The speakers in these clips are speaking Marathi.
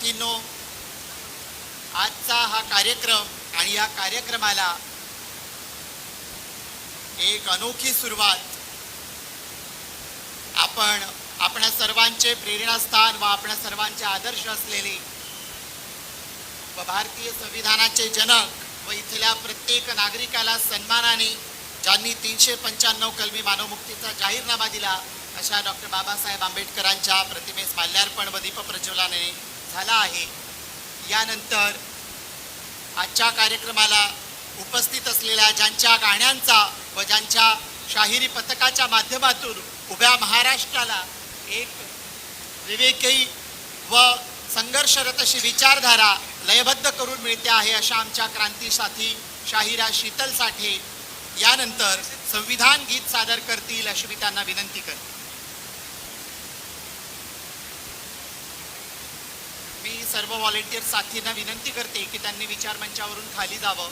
साथींनो, आजचा हा कार्यक्रम आणि या कार्यक्रमाला एक अनोखी सुरुवात आपणा सर्वांचे प्रेरणास्थान व आपणा सर्वांचे आदर्श असलेले व भारतीय संविधानाचे जनक व इथल्या प्रत्येक नागरिकाला सन्मानाने ज्यांनी 395 कलमी मानवमुक्तीचा जाहीरनामा दिला अशा डॉक्टर बाबासाहेब आंबेडकरांच्या प्रतिमेस माल्यार्पण व दीपप्रज्वलनाने झाला आहे. यानंतर आजच्या कार्यक्रमाला उपस्थित असलेल्या ज्यांच्या गाण्यांचा व ज्यांच्या शाहिरी पथकाच्या माध्यमातून उभ्या महाराष्ट्राला एक विवेकी व संघर्षरत अशी विचारधारा लयबद्ध करून मिळते आहे अशा आमच्या क्रांती साथी शाहिरा शीतल साठे यानंतर संविधान गीत सादर करतील अशी मी त्यांना विनंती करते. मी सर्व व्हॉलेंटियर साथींना विनंती करते की त्यांनी विचारमंचावरून खाली जावं.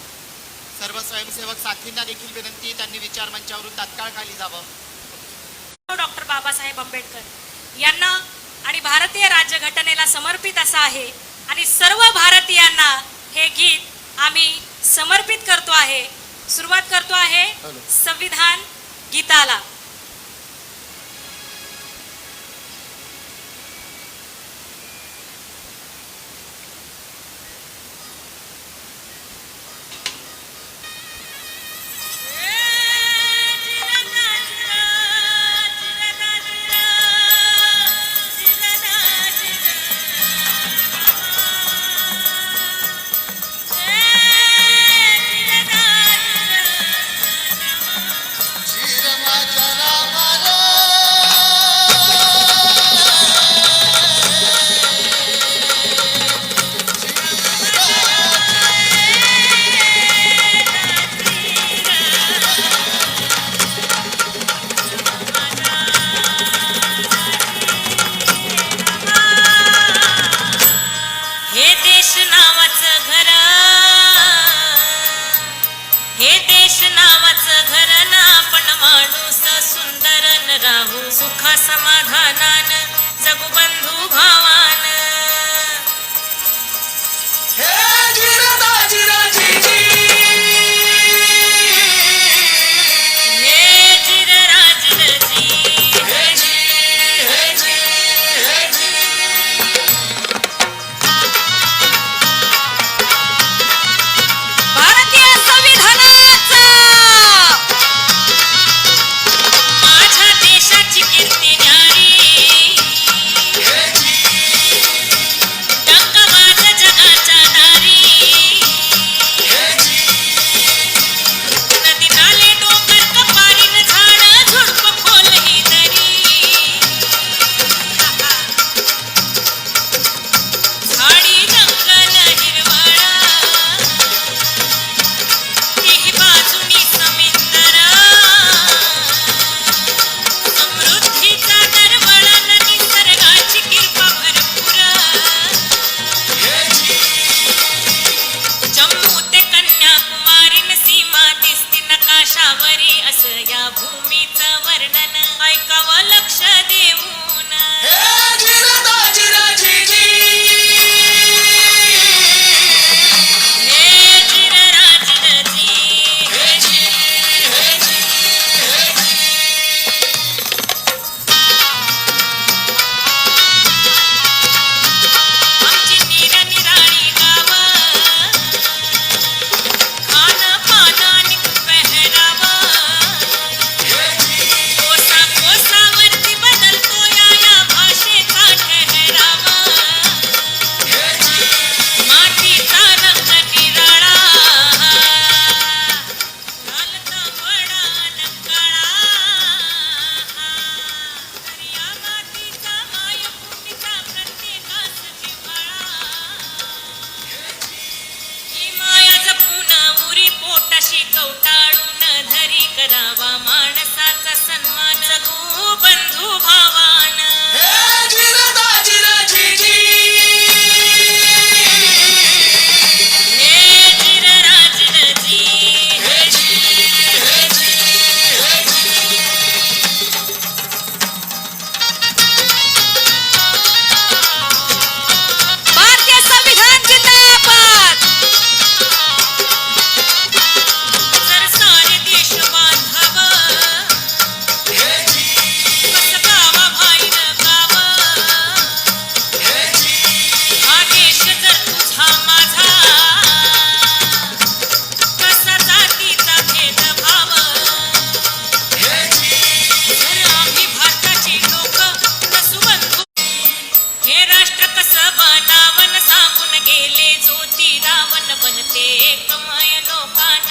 सर्व स्वयंसेवक साथींना देखील विनंती, त्यांनी विचारमंचावरून तात्काळ खाली जावं. डॉक्टर बाबासाहेब आंबेडकर यांना आणि भारतीय राज्यघटनेला समर्पित असं आहे आणि सर्व भारतीयांना हे गीत आम्ही समर्पित करतो आहे. सुरुवात करतो आहे संविधान गीताला. माझ्या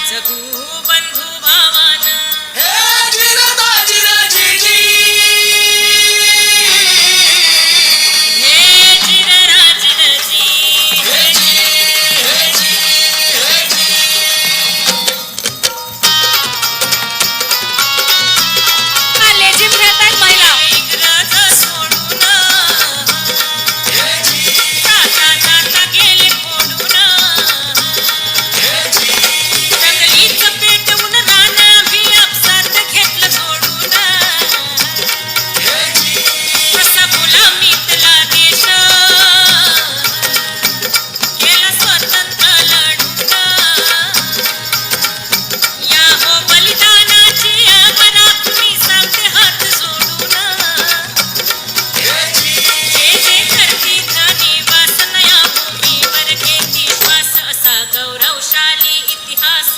जगू बंधू भावान हे जिरता जिरजीजी. हे जिरराजिरजी. हे जी, हे जी, हे जी. हा लेझिम खेळतायत महिला. इंग्रज सोडून हे जी, जाता जाता गेले फोडून. हे जी. जंगलीच पेटवून रान भी आपसात घेतलं सोडून. हे जी, असा गुलामीतला देश गेला स्वतंत्र लढून. या हो बलिदानाची बना तुम्ही सांगते हात जोडून. हे जी. जे जे करतीत निवास नया भूमीवर घेती श्वास. असा गौरवशाली इतिहास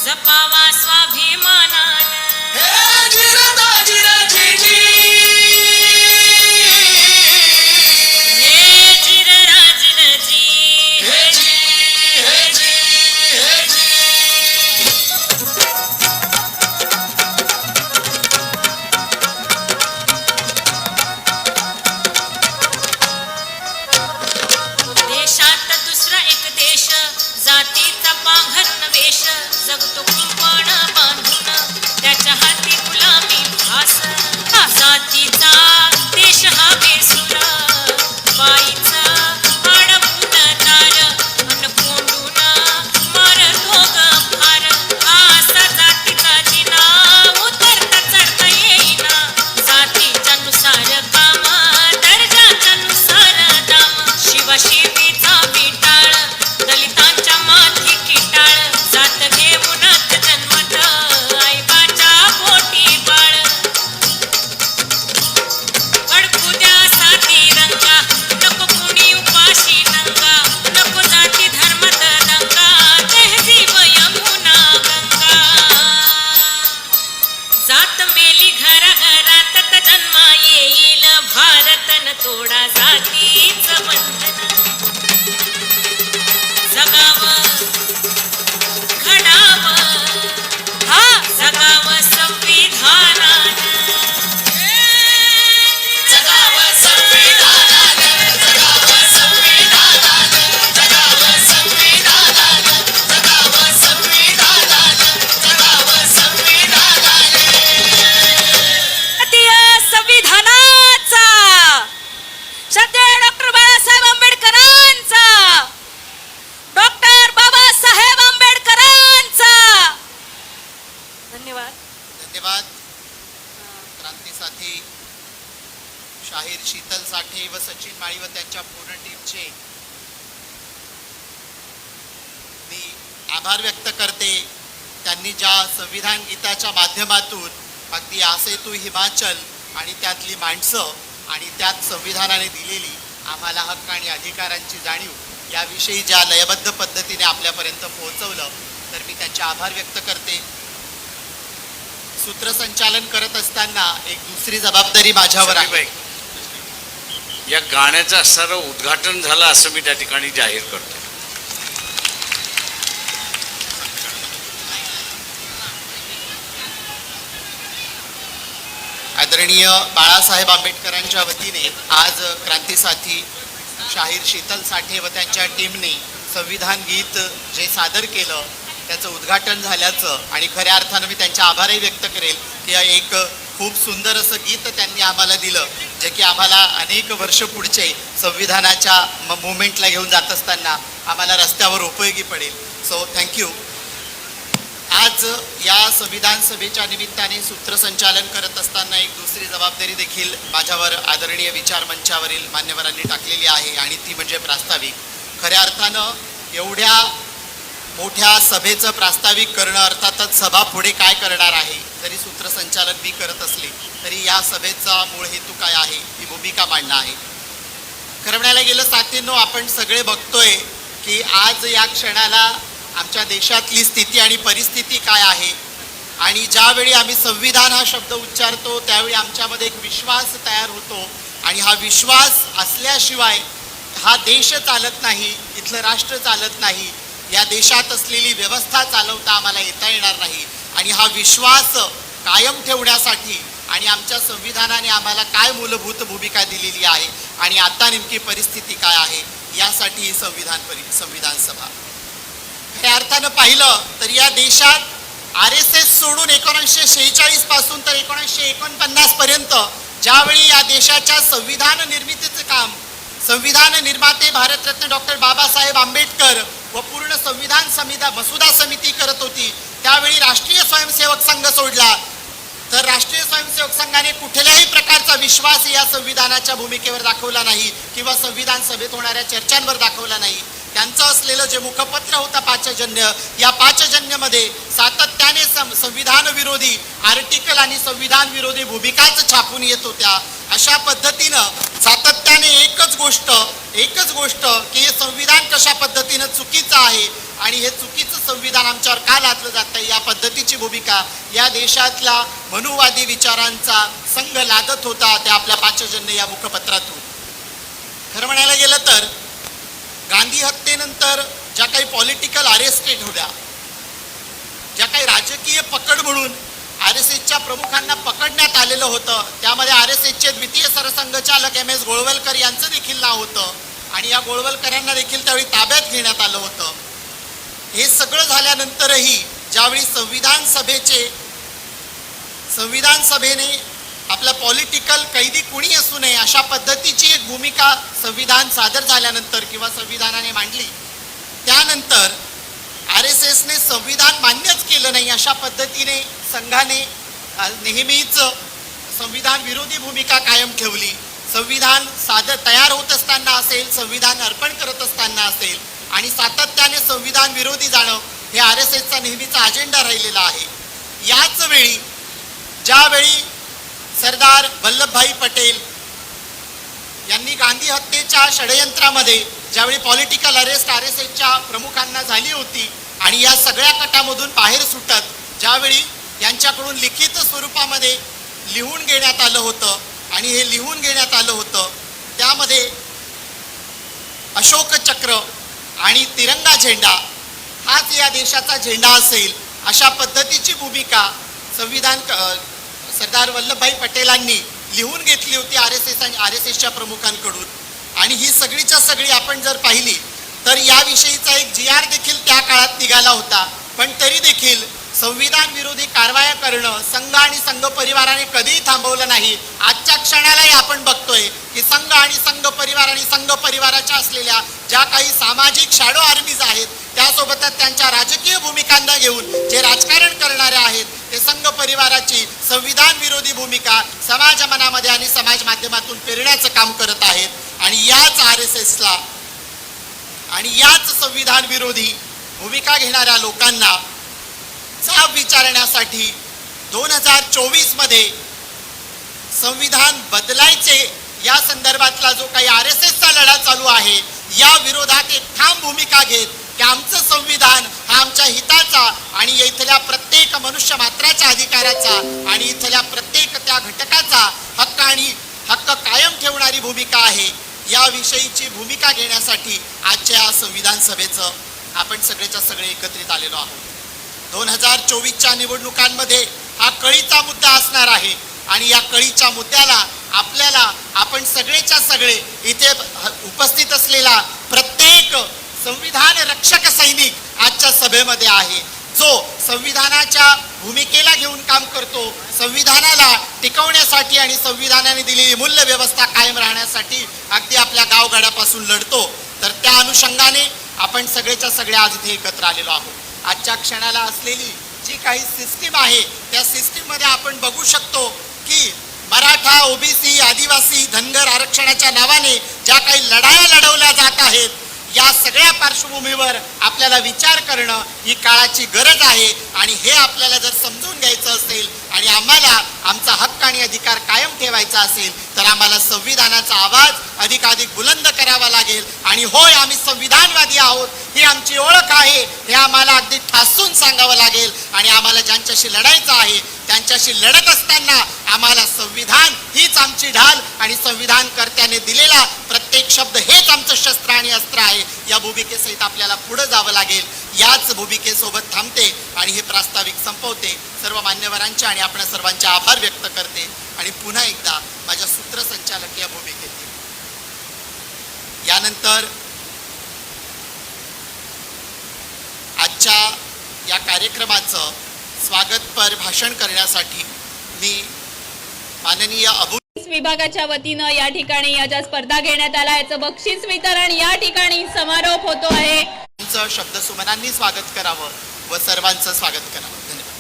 जपावा स्वाभिमानान. हे जिरता जिरजीजी. हे जिरराजिरजी. हे जी, हे जी, हे जी. देशात दुसरा एक देश जातीचा पांघरून वेश. जगतो कुंपण बांधून त्याच्या हाती गुलामी भास. जातीचा देश हा बेसूर बाईचा अडवून तार अन कोंडून मारतो ग फार. असा जातीचा जिना उतरता चढता येईना. जातीच्या नुसार काम दर्जाच्या नुसार दाम. शिवशिवीचा विटाळ दलितांच्या माथी किटाळ. जात घेऊनच जन्मत आईबाच्या पोटी बाळ. अडकू द्या साथी रंगा नको कुणी उपाशी नंगा. नको जाती धर्मात दंगा तहजीब यमुना गंगा. जात मेली घराघरात तर जन्मा येईल भारतन तोडा जातीच बंधन. जगावं घडावं हा जगावं संविधानानं. जगावं संविधानानं, जगावं संविधानानं, जगावं संविधानानं, जगावं संविधानानं, जगावं संविधानानं. भारतीय संविधानाचा श्रद्धेय डॉक्टर बाळासाहेब आंबेडकरांचा. डॉक्टर बाबासाहेब आंबेडकरांचा. धन्यवाद. धन्यवाद. क्रांती साथी शाहीर शीतल साठे व सचिन माळी व त्यांच्या पूर्ण टीमचे मी आभार व्यक्त करते. त्यांनी ज्या संविधान गीताच्या माध्यमातून अगदी आसे तू हिमाचल आणि त्यातली माणसं आणि त्यात संविधानाने दिलेली आम्हाला हक्क आणि अधिकारांची जाणीव याविषयी ज्या लयबद्ध पद्धतीने आपल्यापर्यंत पोहोचवलं तर मी त्यांचे आभार व्यक्त करते. सूत्रसंचालन करत असताना एक दुसरी जबाबदारी माझ्यावर आहे. समीबाई, या गाण्याचं सर्व उद्घाटन झालं असं मी त्या ठिकाणी जाहीर करतो. आदरणीय बाळासाहेब आंबेडकरांच्या वतीने आज क्रांती साथी शाहीर शीतल साठे व त्यांच्या टीमने संविधान गीत जे सादर केलं त्याचं उद्घाटन झाल्याचं आणि खऱ्या अर्थानं मी त्यांचे आभारही व्यक्त करेल की एक खूप सुंदर असं गीत त्यांनी आम्हाला दिलं जे की आम्हाला अनेक वर्ष पुढचे संविधानाच्या मुवमेंटला घेऊन जात असताना आम्हाला रस्त्यावर उपयोगी पडेल. So thank you. आज या संविधान सभेच्या निमित्ताने सूत्रसंचालन करत असताना एक दुसरी जबाबदारी देखील माझ्यावर आदरणीय विचार मंचावरील मान्यवरांनी टाकलेली आहे आणि ती म्हणजे प्रास्ताविक. खऱ्या अर्थानं एवढ्या मोठ्या सभेचं प्रास्ताविक करणं अर्थातच सभा पुढे काय करणार आहे जरी सूत्रसंचालन मी करत असले तरी या सभेचा मूळ हेतू काय आहे ही भूमिका मांडणं आहे. खरं म्हणायला गेलं साथींनो आपण सगळे बघतोय की आज या क्षणाला आमच्या देशातली स्थिती आणि परिस्थिती काय आहे आणि ज्यावेळी आम्ही संविधान हा शब्द उच्चारतो त्यावेळी आमच्यामध्ये एक विश्वास तयार होतो आणि हा विश्वास असल्याशिवाय हा देश चालत नाही, इथलं राष्ट्र चालत नाही. या देशात असलेली व्यवस्था चालवता आम्हाला येता येणार नाही. आणि हा विश्वास कायम ठेवण्यासाठी आणि आमच्या संविधानाने आम्हाला काय मूलभूत भूमिका दिलेली आहे आणि आता नेमकी परिस्थिती काय आहे यासाठी ही संविधान सभा. खऱ्या अर्थानं पाहिलं तर या देशात RSS सोडून 1946 पासून तर 1949 पर्यंत ज्यावेळी या देशाच्या संविधान निर्मितीचे काम संविधान निर्माते भारतरत्न डॉक्टर बाबासाहेब आंबेडकर व पूर्ण संविधान मसुदा समिती करत होती, त्यावेळी राष्ट्रीय स्वयंसेवक संघ सोडला. तर राष्ट्रीय स्वयंसेवक संघाने कुठल्याही प्रकारचा विश्वास या संविधानाच्या भूमिकेवर दाखवला नाही किंवा संविधान सभेत होणाऱ्या चर्चांवर दाखवला नाही. त्यांचं असलेलं जे मुखपत्र होतं पाचजन्य, या पाचजन्यमध्ये सातत्याने संविधान विरोधी आर्टिकल आणि संविधान विरोधी भूमिकाच छापून येत होत्या. अशा पद्धतीनं सातत्याने एकच गोष्ट की हे संविधान कशा पद्धतीनं चुकीचं आहे आणि हे चुकीचं संविधान आमच्यावर का लादलं जातं या पद्धतीची भूमिका या देशातला मनुवादी विचारांचा संघ लादत होता त्या आपल्या पाचजन्य या मुखपत्रातून. खरं म्हणायला गेलं तर गांधी हत्येनंतर ज्या काही पॉलिटिकल अरेस्टेड होत्या, ज्या काही राजकीय पकड म्हणून RSSच्या प्रमुखांना पकडण्यात आलेलं होतं, त्यामध्ये RSSचे द्वितीय सरसंघचालक MS गोळवलकर यांचं देखील नाव होतं आणि या गोळवलकरांना देखील त्यावेळी ताब्यात घेण्यात आलं होतं. हे सगळं झाल्यानंतरही ज्यावेळी संविधान सभेने आपला पॉलिटिकल कैदी कुणी असू नये अशा पद्धतीची एक भूमिका संविधान सादर झाल्यानंतर किंवा संविधानाने मांडली, त्यानंतर RSSने संविधान मान्यच केलं नाही अशा पद्धतीने संघाने नेहमीच संविधान विरोधी भूमिका कायम ठेवली. संविधान तयार होत असताना असेल, संविधान अर्पण करत असताना असेल आणि सातत्याने संविधान विरोधी जाणं हे RSSचा नेहमीचा अजेंडा राहिलेला आहे. याच वेळी ज्यावेळी सरदार वल्लभभाई पटेल यांनी गांधी हत्येच्या षडयंत्रामध्ये ज्यावेळी पॉलिटिकल अरेस्ट RSSच्या प्रमुखांना झाली होती आणि या सगळ्या कटामधून बाहेर सुटत ज्यावेळी यांच्याकडून लिखित स्वरूपामध्ये लिहून घेण्यात आलं होतं आणि हे लिहून घेण्यात आलं होतं त्यामध्ये अशोक चक्र आणि तिरंगा झेंडा हाच या देशाचा झेंडा असेल अशा पद्धतीची भूमिका सरदार वल्लभभाई पटेलांनी लिहून घेतली होती RSS आणि RSSच्या प्रमुखांकडून. आणि ही सगळीच्या सगळी आपण जर पाहिली तर याविषयीचा एक GR देखील त्या काळात निघाला होता. पण तरी देखील संविधान विरोधी कारवाया करणं संघ आणि संघ परिवाराने कधीही थांबवलं नाही. आजच्या क्षणालाही आपण बघतोय की संघ आणि संघ परिवार आणि संघ परिवाराच्या असलेल्या ज्या काही सामाजिक शॅडो आर्मीज आहेत त्यासोबतच त्यांच्या राजकीय भूमिकांना घेऊन जे राजकारण करणारे आहेत ते संघ परिवाराची संविधान विरोधी भूमिका समाज मनामध्ये आणि समाज माध्यमातून पेरण्याचं काम करत आहेत. आणि याच RSSला आणि याच संविधान विरोधी भूमिका घेणाऱ्या लोकांना जाब विचारण्यासाठी 2024 मध्ये संविधान बदलायचे या संदर्भातला जो काही RSSचा लढा चालू आहे या विरोधात एक ठाम भूमिका घेत की आमचं संविधान हा आमच्या हिताचा आणि इथल्या प्रत्येक मनुष्य मात्राच्या अधिकाराचा आणि इथल्या प्रत्येक त्या घटकाचा हक्क कायम ठेवणारी भूमिका आहे. याविषयीची भूमिका घेण्यासाठी आजच्या या संविधान सभेचं आपण सगळेच्या सगळे एकत्रित आलेलो आहोत. 2024च्या निवडणुकांमध्ये हा कळीचा मुद्दा असणार आहे आणि या कळीच्या मुद्द्याला आपण सगळेच्या सगळे इथे उपस्थित असलेला प्रत्येक संविधान रक्षक सैनिक आजच्या सभेमध्ये आहे जो संविधानाच्या भूमिकेला घेऊन काम करतो, संविधानाला टिकवण्यासाठी आणि संविधानाने दिलेली मूल्य व्यवस्था कायम राहण्यासाठी अगदी आपल्या गावगाड्यापासून लढतो. तर त्या अनुषंगाने आपण सगळेच्या सगळे आज इथे एकत्र आलेलो आहोत. आजच्या क्षणाला असलेली जी काही सिस्टीम आहे त्या सिस्टीममध्ये आपण बघू शकतो की मराठा, OBC, आदिवासी, धनगर आरक्षणाच्या नावाने ज्या काही लढाया लढवल्या जात आहेत या सगळ्या पार्श्वभूमीवर आपल्याला विचार करणं ही काळाची गरज आहे. आणि हे आपल्याला जर समजून घ्यायचं असेल आणि आम्हाला आमचा हक्क आणि अधिकार कायम ठेवायचा असेल तर आम्हाला संविधानाचा आवाज अधिकाधिक बुलंद करावा लागेल. आणि होय, आम्ही संविधानवादी आहोत ही आमची ओळख आहे हे आम्हाला अगदी ठासून सांगावं लागेल. आणि आम्हाला ज्यांच्याशी लढायचं आहे त्यांच्याशी लढत असताना आम्हाला संविधान हीच आमची ढाल आणि संविधानकर्त्याने दिलेला प्रत्येक शब्द हेच आमचं शस्त्र आणि अस्त्र आहे या भूमिकेसहित आपल्याला पुढे जावं लागेल. याच भूमिकेसोबत थांबते आणि हे प्रास्ताविक संपवते. सर्व मान्यवरांचे आणि आपल्या सर्वांचे आभार व्यक्त करते आणि पुन्हा एकदा माझ्या सूत्रसंचालक या भूमिकेत येते. यानंतर आजच्या या कार्यक्रमाचं स्वागतपर भाषण करण्यासाठी मी माननीय विभागाच्या वतीनं या ठिकाणी या ज्या स्पर्धा घेण्यात आल्या याचं बक्षीस वितरण या ठिकाणी समारोप होतो आहे. शब्दसुमनांनी स्वागत करावं व सर्वांचं स्वागत करावं. धन्यवाद.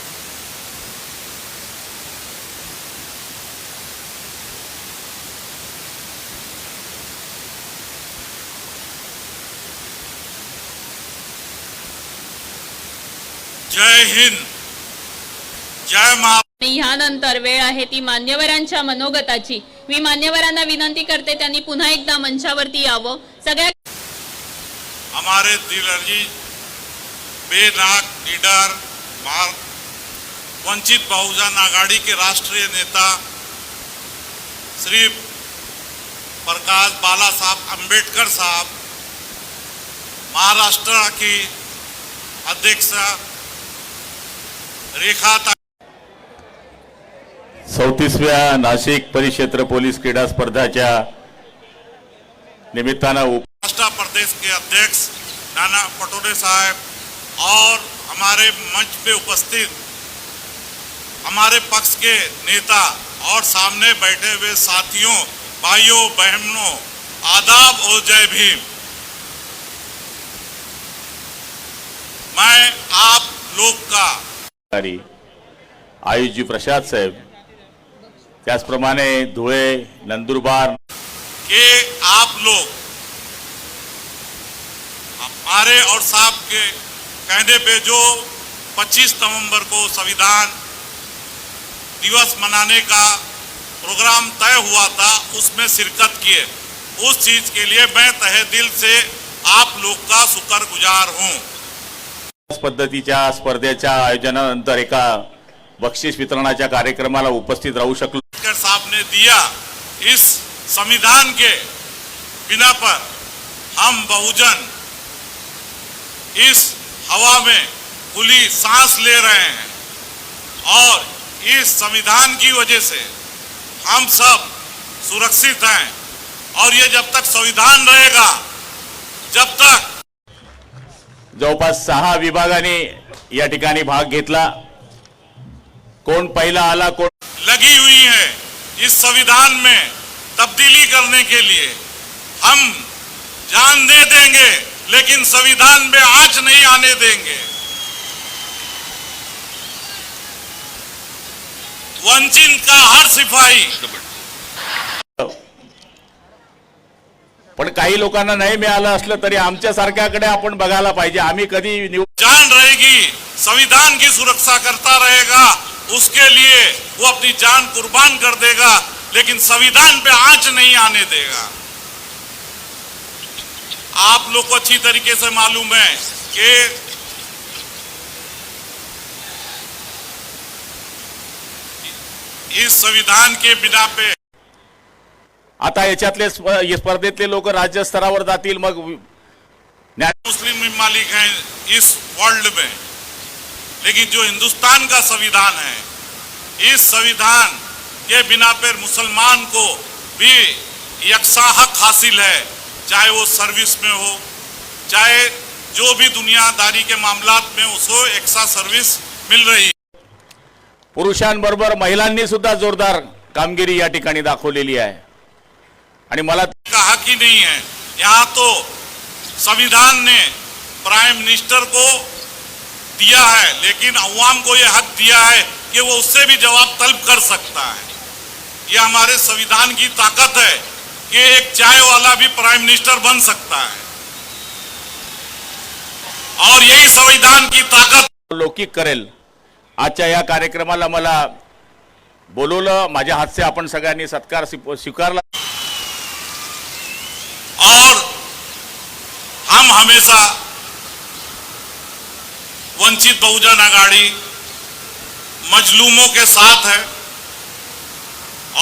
जय हिंद, जय मा. आणि ह्यानंतर वेळ आहे ती मान्यवरांच्या मनोगताची. मी मान्यवरांना विनंती करते त्यांनी पुन्हा एकदा मंचावरती यावं. सगळ्या हमारे दिलरजी बेनाक लीडर वंचित बहुजन आघाड़ी के राष्ट्रीय नेता श्री प्रकाश बाला साहब अम्बेडकर साहब, महाराष्ट्र की अध्यक्ष रेखा 34व्या नाशिक परिक्षेत्र पोलीस क्रीडा स्पर्धाच्या निमित्तानं महाराष्ट्र प्रदेश के अध्यक्ष नाना पटोले साहब और हमारे मंच पे उपस्थित हमारे पक्ष के नेता और सामने बैठे हुए साथियों, भाइयों बहनों, आदाब और जय भीम. मैं आप लोग का आयुषजी प्रसाद साहेब, त्याचप्रमाणे धुळे, नंदुरबार कि आप लोग हमारे और साहब के कहने पे जो 25 नवंबर को संविधान दिवस मनाने का प्रोग्राम तय हुआ था, उसमें शिरकत किए. उस चीज के लिए मैं तहे दिल से आप लोग का शुक्रगुजार हूं. पद्धतीच्या स्पर्धेच्या आयोजनानंतर एका बक्षीस वितरणाच्या कार्यक्रमाला उपस्थित राहू शकलो. साहब ने दिया, इस संविधान के बिना पर हम बहुजन इस हवा में खुली सांस ले रहे हैं और इस संविधान की वजह से हम सब सुरक्षित हैं. और ये जब तक संविधान रहेगा, जब तक जवळपास 6 विभागांनी या ठिकाणी भाग घेतला. कोण पहिला आला, कोण लगी हुई है इस संविधान में तब्दीली करने के लिए. हम जान दे देंगे लेकिन संविधान में आंच नहीं आने देंगे. वंचित का हर सिपाही. पण काही लोकांना नाही मिळालं असलं तरी आमच्या सारख्याकडे आपण बघायला पाहिजे. आम्ही कधी जान रहेगी, संविधान की सुरक्षा करता रहेगा, उसके लिए वो अपनी जान कुर्बान कर देगा, लेकिन संविधान पे आंच नहीं आने देगा. आप लोग को अच्छी तरीके से मालूम है कि इस संविधान के बिना पे आता याच्यातले स्पर्धेतले लोक राज्य स्तरावर जातील. मग मुस्लिम ममालिक हैं इस वर्ल्ड में, लेकिन जो हिंदुस्तान का संविधान है, इस संविधान के बिना पर मुसलमान को भी यकसा हक हासिल है, चाहे वो सर्विस में हो, चाहे जो भी दुनियादारी के मामलात में उसको यकसा सर्विस मिल रही. पुरुषांबरोबर महिलांनी सुद्धा जोरदार कामगिरी या ठिकाणी दाखवलेली आहे. आणि मला का हक ही नहीं है. यहाँ तो संविधान ने प्राइम मिनिस्टर को दिया है, लेकिन अवाम को यह हक दिया है कि वो उससे भी जवाब तलब कर सकता है. ये हमारे संविधान की ताकत है कि एक चाय वाला भी प्राइम मिनिस्टर बन सकता है. और यही संविधान की ताकत लौकिक करेल. आजच्या या कार्यक्रमाला मला बोलवलं, माझ्या हातचे आपण सगळ्यांनी सत्कार स्वीकारला. और हम हमेशा वंचित बहुजन आघाड़ी मजलूमों के साथ है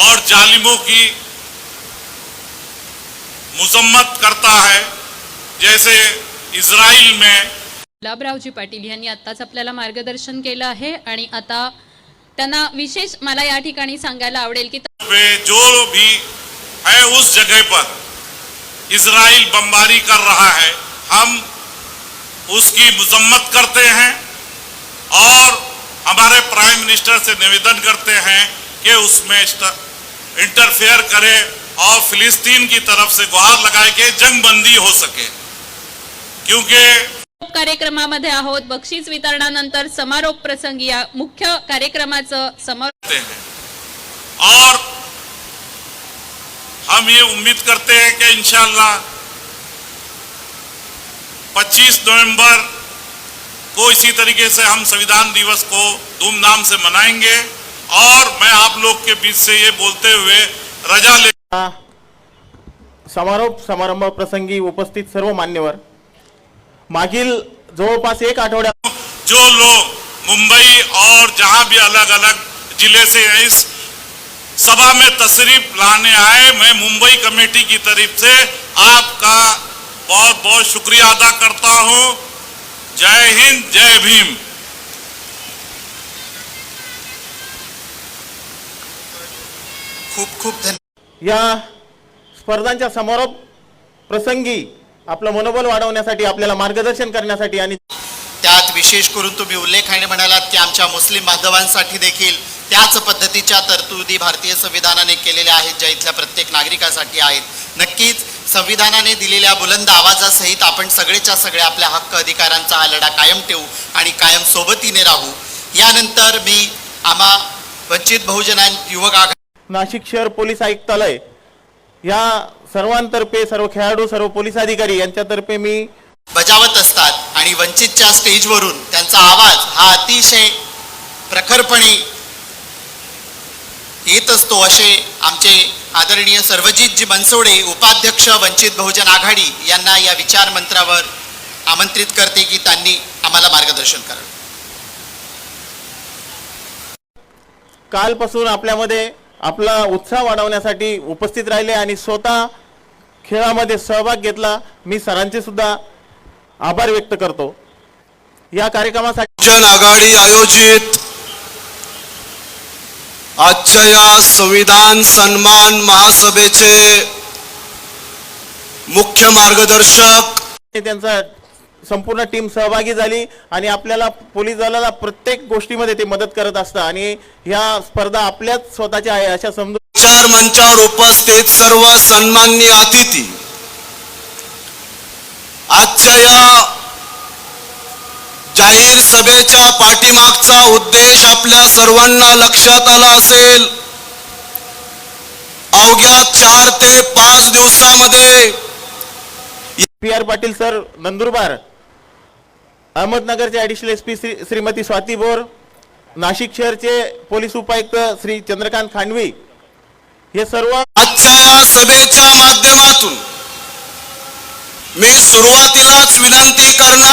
और जालिमों की मजम्मत करता है. जैसे इजराइल में गुलाबरावजी पाटील यांनी आत्ताच आपल्याला मार्गदर्शन केलं आहे आणि आता त्यांना विशेष मला या ठिकाणी सांगायला आवडेल की पे जो भी है उस जगह पर इजराइल बमबारी कर रहा है, हम उसकी मजम्मत करते हैं और हमारे प्राइम मिनिस्टर से निवेदन करते हैं कि उसमें इंटरफेयर करे और फिलिस्तीन की तरफ से गुहार लगाए कि जंग बंदी हो सके, क्योंकि कार्यक्रमामध्ये आहोत. बक्षीस वितरणानंतर समारोप प्रसंगी या मुख्य कार्यक्रमाचं करते हैं और हम ये उम्मीद करते हैं कि इंशाअल्लाह 25 नवंबर को इसी तरीके से हम संविधान दिवस को धूमधाम से मनाएंगे. और मैं आप लोग के बीच से ये बोलते हुए रजा ले समारोप समारंभ प्रसंगी उपस्थित सर्व मान्यवर, मागील जवळपास एक आठवड्या जो लोग मुंबई और जहां भी अलग अलग जिले से इस सभा में तशरीफ लाने आए, मैं मुंबई कमेटी की तरफ से आपका बहुत बहुत शुक्रिया अदा करता हूं. जय हिंद, जय भीम. खूप खूप धन्यवाद. या स्पर्धांच्या समारोप प्रसंगी आपलं मनोबल वाढवण्यासाठी, आपल्याला मार्गदर्शन करण्यासाठी आणि त्यात विशेष करून तुम्ही उल्लेखाने म्हणालात की आमच्या मुस्लिम बांधवांसाठी देखील त्याच पद्धतीच्या तरतुदी भारतीय संविधानाने केलेल्या आहेत, ज्या इथल्या प्रत्येक नागरिकासाठी आहेत. नक्कीच संविधानाने दिलेल्या बुलंद आवाजासहित आपण सगळेच्या सगळे आपल्या हक्क अधिकारांचा हा लढा कायम ठेवू आणि कायम सोबतीने राहू. यानंतर मी आम्हा वंचित बहुजन युवक आघाडी नाशिक शहर पोलीस आयुक्तालय या सर्वांतर्फे, सर्व खेळाडू, सर्व पोलीस अधिकारी यांच्यातर्फे मी बजावत असतात आणि वंचितच्या स्टेजवरून त्यांचा आवाज हा अतिशय प्रखरपणे येत असतो, असे आमचे आदरणीय सर्वजितजी बनसोडे, उपाध्यक्ष वंचित बहुजन आघाडी यांना या विचार मंत्रावर आमंत्रित करते की त्यांनी आम्हाला मार्गदर्शन करावे. कालपासून आपल्यामध्ये आपला उत्साह वाढवण्यासाठी उपस्थित राहिले आणि स्वतः खेळामध्ये सहभाग घेतला. मी सरांचे सुद्धा आभार व्यक्त करतो. या कार्यक्रमासाठी जन आघाडी आयोजित आजच्या या संविधान सन्मान महासभेचे मुख्य मार्गदर्शक त्यांचा संपूर्ण टीम सहभागी झाली आणि आपल्याला पोलीस दलाला प्रत्येक गोष्टीमध्ये ते मदत करत असतात आणि ह्या स्पर्धा आपल्याच स्वतःच्या आहे अशा समजून विचार मंचावर उपस्थित सर्व सन्माननीय अतिथी, आजच्या या जाहीर सभेच्या पाठीमागचा उद्देश आपल्या सर्वांना लक्षात आला असेल. अवघ्या 4 ते 5 दिवसामध्ये PR पाटील सर नंदुरबार, अहमदनगरचे ॲडिशनल SP श्रीमती स्वाती बोर, नाशिक शहरचे पोलीस उपायुक्त श्री चंद्रकांत खांडवी, हे सर्व आजच्या या सभेच्या माध्यमातून मी सुरुवातीलाच विनंती करणार